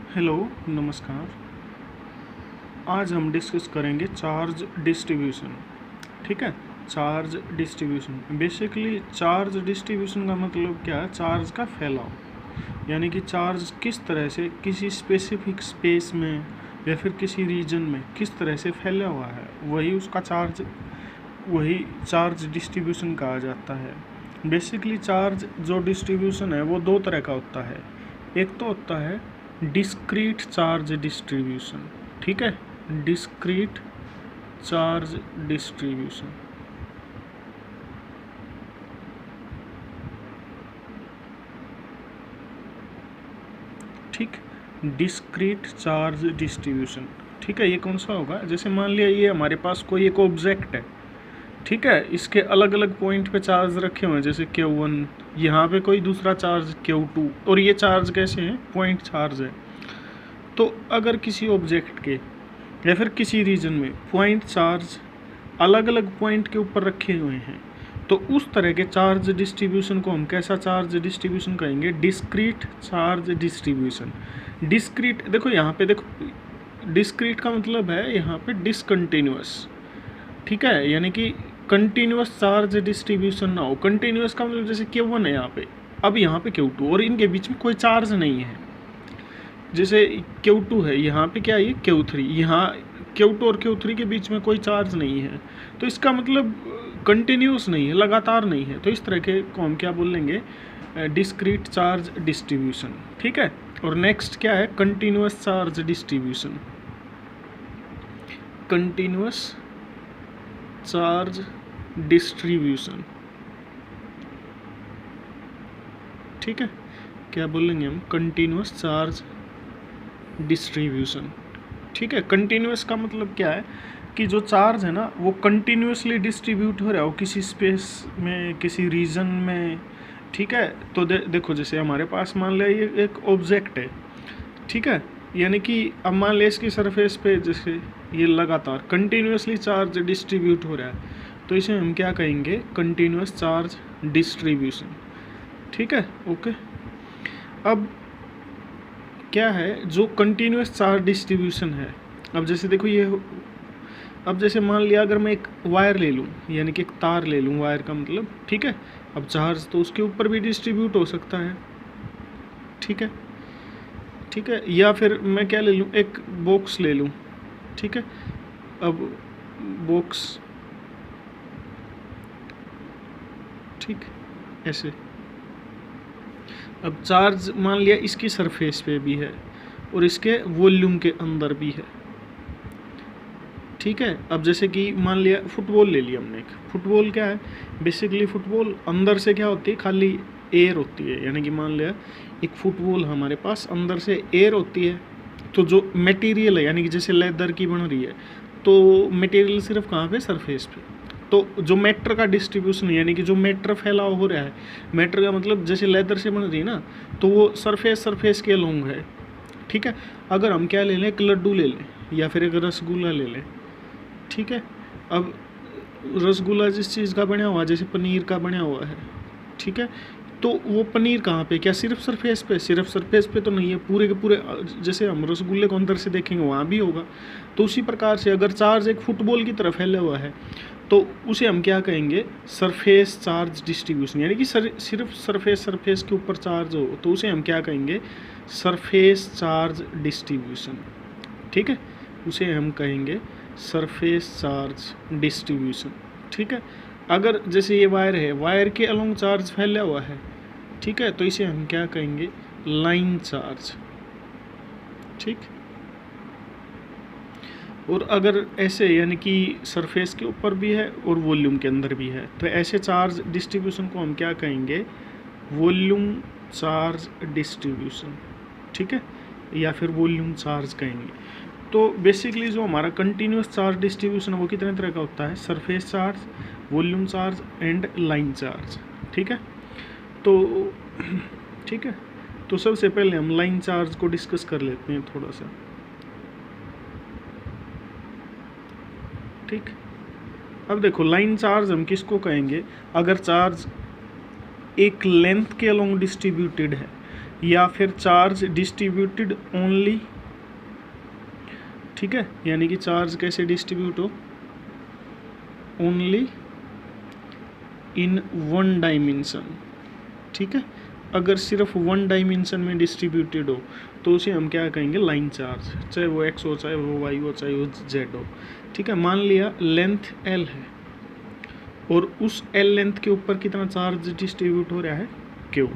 Hello, नमस्कार। आज हम डिस्कस करेंगे चार्ज डिस्ट्रीब्यूशन। ठीक है, charge distribution basically charge distribution का मतलब क्या है? चार्ज का फैलाव, यानी कि चार्ज किस तरह से किसी स्पेसिफिक स्पेस में या फिर किसी रीजन में किस तरह से फैला हुआ है, वही चार्ज डिस्ट्रीब्यूशन कहा जाता है। बेसिकली चार्ज जो डिस्ट्रीब्यूशन है वो दो तरह का होता है। एक तो होता है डिस्क्रीट चार्ज डिस्ट्रीब्यूशन। ठीक है, डिस्क्रीट चार्ज डिस्ट्रीब्यूशन। ठीक, डिस्क्रीट चार्ज डिस्ट्रीब्यूशन। ठीक है, ये कौन सा होगा? जैसे मान लिया ये हमारे पास कोई एक ऑब्जेक्ट है। ठीक है, इसके अलग अलग पॉइंट पे चार्ज रखे हुए हैं, जैसे Q1, यहाँ पे कोई दूसरा चार्ज Q2, और ये चार्ज कैसे हैं? पॉइंट चार्ज है। तो अगर किसी ऑब्जेक्ट के या फिर किसी रीजन में पॉइंट चार्ज अलग अलग पॉइंट के ऊपर रखे हुए हैं, तो उस तरह के चार्ज डिस्ट्रीब्यूशन को हम कैसा चार्ज डिस्ट्रीब्यूशन कहेंगे? Discrete charge distribution. डिस्क्रीट, देखो यहाँ पे देखो, डिस्क्रीट का मतलब है यहाँ पे डिसकंटिन्यूअस। ठीक है, यानी कि कंटिन्यूअस चार्ज डिस्ट्रीब्यूशन ना हो। कंटिन्यूअस का मतलब जैसे Q1 है यहाँ पे, अब यहाँ पे Q2, और इनके बीच में कोई चार्ज नहीं है। जैसे Q2 है, यहाँ पे क्या है? Q3, यहाँ Q2 और Q3 के बीच में कोई चार्ज नहीं है, तो इसका मतलब कंटिन्यूस नहीं है, लगातार नहीं है। तो इस तरह के को हम क्या बोल लेंगे? Discrete charge distribution. ठीक है, और नेक्स्ट क्या है? Continuous charge distribution. Continuous charge distribution. ठीक है, क्या बोलेंगे हम? Continuous charge distribution. ठीक है, कंटिन्यूअस का मतलब क्या है? कि जो चार्ज है ना वो कंटिन्यूअसली डिस्ट्रीब्यूट हो रहा हो किसी स्पेस में, किसी रीजन में। ठीक है, तो देखो जैसे हमारे पास मान लिया ये एक ऑब्जेक्ट है। ठीक है, यानी कि अब मान लिया इसकी सरफेस पे जैसे ये लगातार कंटिन्यूअसली चार्ज डिस्ट्रीब्यूट हो रहा है, तो इसे हम क्या कहेंगे? Continuous charge distribution. ठीक है, ओके। अब क्या है जो कंटिन्यूअस चार्ज डिस्ट्रीब्यूशन है? अब जैसे देखो ये, अब जैसे मान लिया अगर मैं एक वायर ले लूँ, यानी कि एक तार ले लूँ, वायर का मतलब। ठीक है, अब चार्ज तो उसके ऊपर भी डिस्ट्रीब्यूट हो सकता है। ठीक है, ठीक है, या फिर मैं क्या ले लूँ? एक बॉक्स ले लूँ। ठीक है, अब बॉक्स, ठीक, ऐसे। अब चार्ज मान लिया इसकी सरफेस पे भी है और इसके वॉल्यूम के अंदर भी है। ठीक है, अब जैसे कि मान लिया फुटबॉल ले लिया हमने। एक फुटबॉल क्या है? बेसिकली फुटबॉल अंदर से क्या होती है? खाली एयर होती है। यानी कि मान लिया एक फुटबॉल हमारे पास अंदर से एयर होती है, तो जो मटेरियल है, यानी कि जैसे लेदर की बन रही है, तो मटेरियल सिर्फ कहाँ पे? सरफेस पे। तो जो मैटर का डिस्ट्रीब्यूशन, यानी कि जो मैटर फैलाव हो रहा है, मैटर का मतलब जैसे लेदर से बन रही है ना, तो वो सरफेस के अलोंग है। ठीक है, अगर हम क्या ले लें? एक लड्डू ले लें या फिर एक रसगुल्ला ले लें। ठीक है, अब रसगुल्ला जिस चीज़ का बना हुआ है, जैसे पनीर का बना हुआ है। ठीक है, तो वो पनीर कहाँ पे? क्या सिर्फ सरफेस पे? सिर्फ सरफेस पे तो नहीं है, पूरे के पूरे। जैसे हम रसगुल्ले को अंदर से देखेंगे वहाँ भी होगा। तो उसी प्रकार से अगर चार्ज एक फुटबॉल की तरफ फैला हुआ है, तो उसे हम क्या कहेंगे? Surface charge distribution. यानी कि सिर्फ सरफेस के ऊपर चार्ज हो, तो उसे हम क्या कहेंगे? Surface charge distribution. ठीक है, उसे हम कहेंगे सरफेस चार्ज डिस्ट्रीब्यूशन। ठीक है, अगर जैसे ये वायर है, वायर के अलोंग चार्ज फैला हुआ है, ठीक है, तो इसे हम क्या कहेंगे? Line charge. ठीक, और अगर ऐसे यानी कि सरफेस के ऊपर भी है और वॉल्यूम के अंदर भी है, तो ऐसे चार्ज डिस्ट्रीब्यूशन को हम क्या कहेंगे? Volume charge distribution. ठीक है, या फिर वॉल्यूम चार्ज कहेंगे। तो बेसिकली जो हमारा कंटिन्यूअस चार्ज डिस्ट्रीब्यूशन है वो कितने तरह का होता है? Surface charge, volume charge and line charge. ठीक है, तो ठीक है, तो सबसे पहले हम लाइन चार्ज को डिस्कस कर लेते हैं थोड़ा सा। ठीक, अब देखो लाइन चार्ज हम किसको कहेंगे? अगर चार्ज एक लेंथ के अलोंग डिस्ट्रीब्यूटेड है, या फिर चार्ज डिस्ट्रीब्यूटेड ओनली, ठीक है, यानी कि चार्ज कैसे डिस्ट्रीब्यूट हो, ओनली इन वन डायमेंशन, ठीक है। अगर सिर्फ वन डायमेंशन में डिस्ट्रीब्यूटेड हो तो उसे हम क्या कहेंगे, लाइन चार्ज, चाहे वो एक्स हो, चाहे वो वाई हो, चाहे वो जेड हो, ठीक है। मान लिया लेंथ एल है और उस एल लेंथ के ऊपर कितना चार्ज डिस्ट्रीब्यूट हो रहा है, क्यू,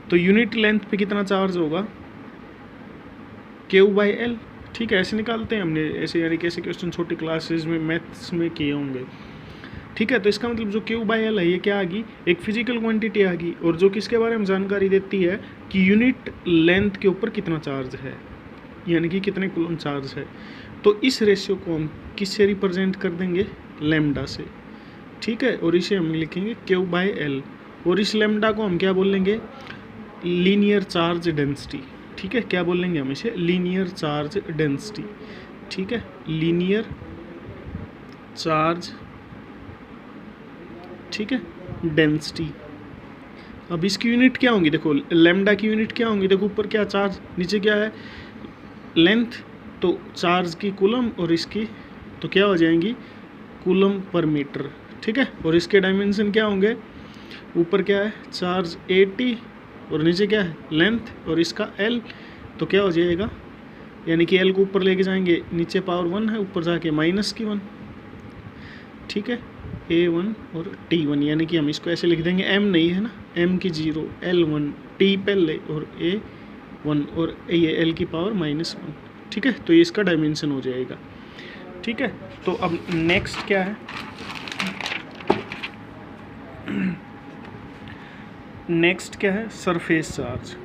तो यूनिट लेंथ पे कितना चार्ज होगा, क्यू बाई एल, ठीक है। ऐसे निकालते हैं हमने, ऐसे यानी कैसे क्वेश्चन छोटी क्लासेस में मैथ्स में किए होंगे, ठीक है। तो इसका मतलब जो क्यू बाई एल है ये क्या आ गई, एक फिजिकल क्वांटिटी आ गई, और जो किसके बारे में जानकारी देती है कि यूनिट लेंथ के ऊपर कितना चार्ज है, यानी कि कितने कूलम चार्ज है। तो इस रेशियो को हम किससे रिप्रेजेंट कर देंगे, लैम्डा से, ठीक है। और इसे हम लिखेंगे क्यू बाई एल, और इस लैम्डा को हम क्या बोलेंगे, लीनियर चार्ज डेंसिटी, ठीक है। क्या बोलेंगे हम इसे, लीनियर चार्ज डेंसिटी, ठीक है, लीनियर चार्ज, ठीक है, डेंसिटी। अब इसकी यूनिट क्या होंगी, देखो लैम्डा की यूनिट क्या होंगी, देखो ऊपर क्या चार्ज, नीचे क्या है लेंथ, तो चार्ज की कूलम और इसकी तो क्या हो जाएंगी कूलम पर मीटर, ठीक है। और इसके डायमेंशन क्या होंगे, ऊपर क्या है चार्ज 80 और नीचे क्या है लेंथ और इसका एल, तो क्या हो जाएगा, यानी कि एल को ऊपर लेके जाएंगे, नीचे पावर 1 है, ऊपर जाके माइनस की 1, ठीक है, A1 और T1, यानी कि हम इसको ऐसे लिख देंगे, M नहीं है ना, M की 0, L1, T पहले और A1 और ये L की पावर -1, ठीक है। तो ये इसका डायमेंशन हो जाएगा, ठीक है। तो अब नेक्स्ट क्या है, नेक्स्ट क्या है, सरफेस चार्ज,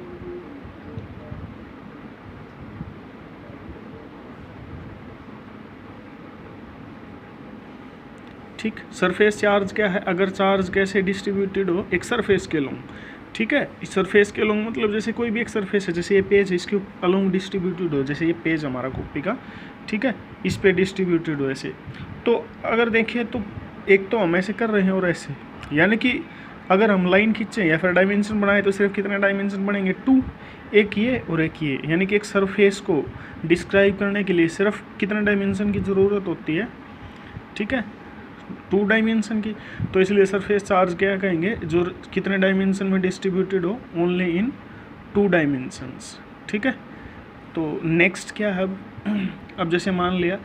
ठीक। सरफेस चार्ज क्या है, अगर चार्ज कैसे डिस्ट्रीब्यूटेड हो, एक सरफेस के लोंग, ठीक है। इस सरफेस के लोंग मतलब जैसे कोई भी एक सरफेस है, जैसे ये पेज है, इसके अलोंग डिस्ट्रीब्यूटेड हो, जैसे ये पेज हमारा कॉपी का, ठीक है, इस पे डिस्ट्रीब्यूटेड हो ऐसे। तो अगर देखें तो एक तो हम ऐसे कर रहे हैं और ऐसे, यानी कि अगर हम लाइन खींचें या फिर डायमेंशन बनाएं तो सिर्फ कितने डायमेंशन बनेंगे, 2, एक ये और एक ये, यानी कि एक सरफेस को डिस्क्राइब करने के लिए सिर्फ कितने डायमेंशन की ज़रूरत होती है, ठीक है, 2 डायमेंशन की। तो इसलिए सरफेस चार्ज क्या कहेंगे, जो कितने डायमेंशन में डिस्ट्रीब्यूटेड हो, ओनली इन 2 डायमेंशंस, ठीक है। तो नेक्स्ट क्या है, अब जैसे मान लिया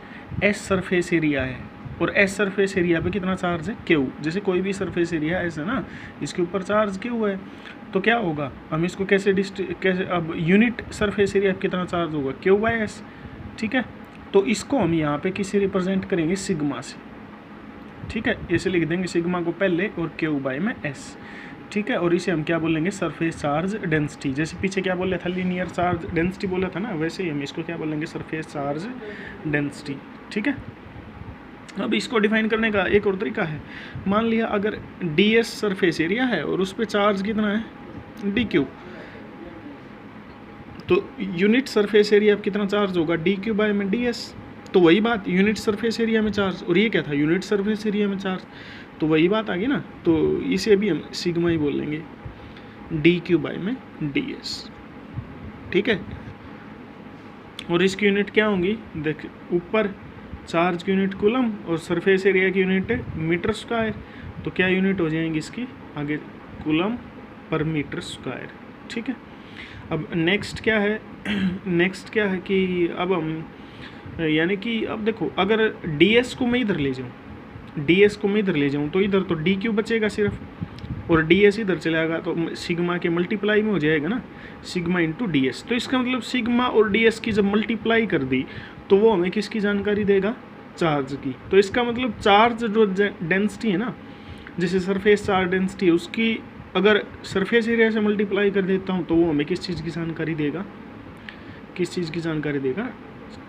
एस सरफेस एरिया है और एस सरफेस एरिया पे कितना चार्ज है, क्यू, जैसे कोई भी सरफेस एरिया ऐसा ना, इसके ऊपर चार्ज क्यू है, तो क्या होगा, हम इसको कैसे अब यूनिट सरफेस एरिया कितना चार्ज होगा, क्यू बाई एस, ठीक है। तो इसको हम यहाँ पे किससे रिप्रेजेंट करेंगे, सिग्मा से, ठीक है। इसे लिख देंगे सिग्मा को पहले और क्यू बाई में एस, ठीक है। और इसे हम क्या बोलेंगे, सरफेस चार्ज डेंसिटी, जैसे पीछे क्या बोला था, लीनियर चार्ज डेंसिटी बोला था ना, वैसे ही हम इसको क्या बोलेंगे, सरफेस चार्ज डेंसिटी, ठीक है। अब इसको डिफाइन करने का एक और तरीका है, मान लिया अगर ds सरफेस एरिया है और उस पर चार्ज कितना है, dq, तो यूनिट सरफेस एरिया अब कितना चार्ज होगा, dq बाय में ds, तो वही बात यूनिट सरफेस एरिया में चार्ज, और ये क्या था, यूनिट सरफेस एरिया में चार्ज, तो वही बात आ गई ना। तो इसे भी हम सिग्मा ही बोलेंगे, dq बाय में ds, ठीक है। और इसकी यूनिट क्या होंगी, देख ऊपर चार्ज की यूनिट कूलम और सरफेस एरिया की यूनिट मीटर स्क्वायर, तो क्या यूनिट हो जाएंगी इसकी आगे, कूलम पर मीटर स्क्वायर, ठीक है। अब नेक्स्ट क्या है, नेक्स्ट क्या है कि अब हम यानी कि अब देखो अगर ds को मैं इधर ले जाऊँ, ds को मैं इधर ले जाऊँ तो इधर तो dq बचेगा सिर्फ, और ds इधर चलेगा तो सिग्मा के मल्टीप्लाई में हो जाएगा ना, सिग्मा इंटू ds। तो इसका मतलब सिग्मा और ds की जब मल्टीप्लाई कर दी तो वो हमें किसकी जानकारी देगा, चार्ज की। तो इसका मतलब चार्ज जो डेंसिटी है ना, जैसे सरफेस चार्ज डेंसिटी है, उसकी अगर सरफेस एरिया से मल्टीप्लाई कर देता हूँ तो वो हमें किस चीज़ की जानकारी देगा, किस चीज़ की जानकारी देगा,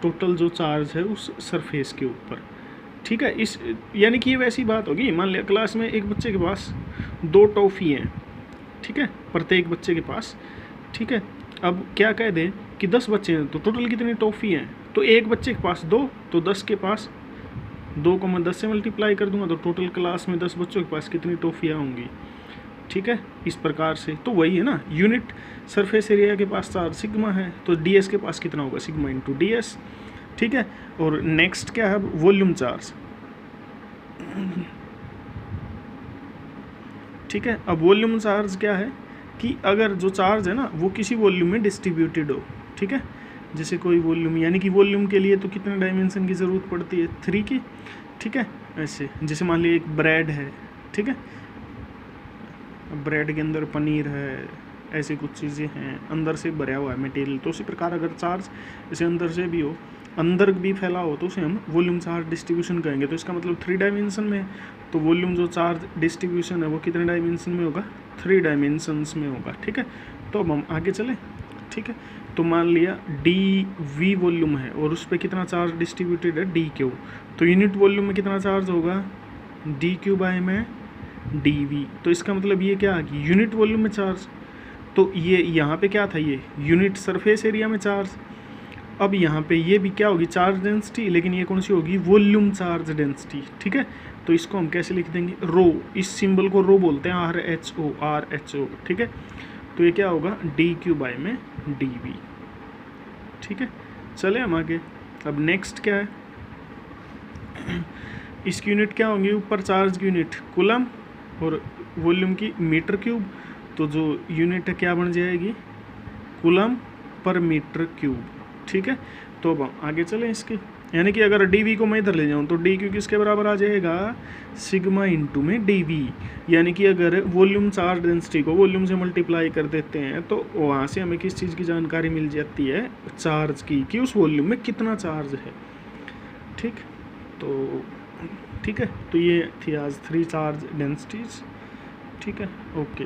टोटल जो चार्ज है उस सरफेस के ऊपर, ठीक है। इस यानी कि ये वैसी बात होगी, मान लिया क्लास में एक बच्चे के पास 2 टॉफ़ी हैं, ठीक है, प्रत्येक बच्चे के पास, ठीक है। अब क्या कह दें कि 10 बच्चे हैं तो टोटल कितनी टॉफ़ी हैं, तो एक बच्चे के पास 2, तो 10 के पास 2 को मैं 10 से मल्टीप्लाई कर दूंगा तो टोटल क्लास में 10 बच्चों के पास कितनी टॉफ़ियाँ होंगी, ठीक है, इस प्रकार से। तो वही है ना, यूनिट सरफेस एरिया के पास चार्ज सिग्मा है, तो ds के पास कितना होगा, सिग्मा इंटू ds, ठीक है। और नेक्स्ट क्या है, वॉल्यूम चार्ज, ठीक है। अब वॉल्यूम चार्ज क्या है कि अगर जो चार्ज है ना वो किसी वॉल्यूम में डिस्ट्रीब्यूटेड हो, ठीक है, जैसे कोई वॉल्यूम, यानी कि वॉल्यूम के लिए तो कितने डायमेंशन की ज़रूरत पड़ती है, 3 की, ठीक है। ऐसे जैसे मान लीजिए एक ब्रेड है, ठीक है, ब्रेड के अंदर पनीर है, ऐसी कुछ चीज़ें हैं, अंदर से भरा हुआ है मटेरियल, तो उसी प्रकार अगर चार्ज जैसे अंदर से भी हो, अंदर भी फैला हो, तो उसे हम वॉल्यूम चार्ज डिस्ट्रीब्यूशन कहेंगे। तो इसका मतलब 3 डायमेंशन में है, तो वॉल्यूम जो चार्ज डिस्ट्रीब्यूशन है वो कितने डायमेंशन में होगा, 3 डायमेंशंस में होगा, ठीक है। तो अब हम आगे चलें, ठीक है। तो मान लिया डी वी वॉल्यूम है और उस पर कितना चार्ज डिस्ट्रीब्यूटेड है, डी क्यू, तो यूनिट वॉल्यूम में कितना चार्ज होगा, डी क्यू बाय में डी वी। तो इसका मतलब ये क्या आ गया, यूनिट वॉल्यूम में चार्ज। तो ये यहाँ पे क्या था, ये यूनिट सरफेस एरिया में चार्ज। अब यहाँ पे ये भी क्या होगी, चार्ज डेंसिटी, लेकिन ये कौन सी होगी, वॉल्यूम चार्ज डेंसिटी, ठीक है। तो इसको हम कैसे लिख देंगे, रो, इस सिंबल को रो बोलते हैं, RH O, ठीक है। तो ये क्या होगा, डी क्यू बाय में डी वी, ठीक है। चले हम आगे। अब नेक्स्ट क्या है, इसकी यूनिट क्या होंगी, ऊपर चार्ज की यूनिट कूलम और वॉल्यूम की मीटर क्यूब, तो जो यूनिट है क्या बन जाएगी, कूलम पर मीटर क्यूब, ठीक है। तो अब आगे चलें इसके, यानी कि अगर डी वी को मैं इधर ले जाऊँ तो डी क्यू किसके बराबर आ जाएगा, सिग्मा इंटू में डी वी। यानी कि अगर वॉल्यूम चार्ज डेंसिटी को वॉल्यूम से मल्टीप्लाई कर देते हैं तो वहाँ से हमें किस चीज़ की जानकारी मिल जाती है, चार्ज की, कि उस वॉल्यूम में कितना चार्ज है, ठीक। तो ठीक है, तो ये थी आज 3 चार्ज डेंसिटीज, ठीक है, ओके।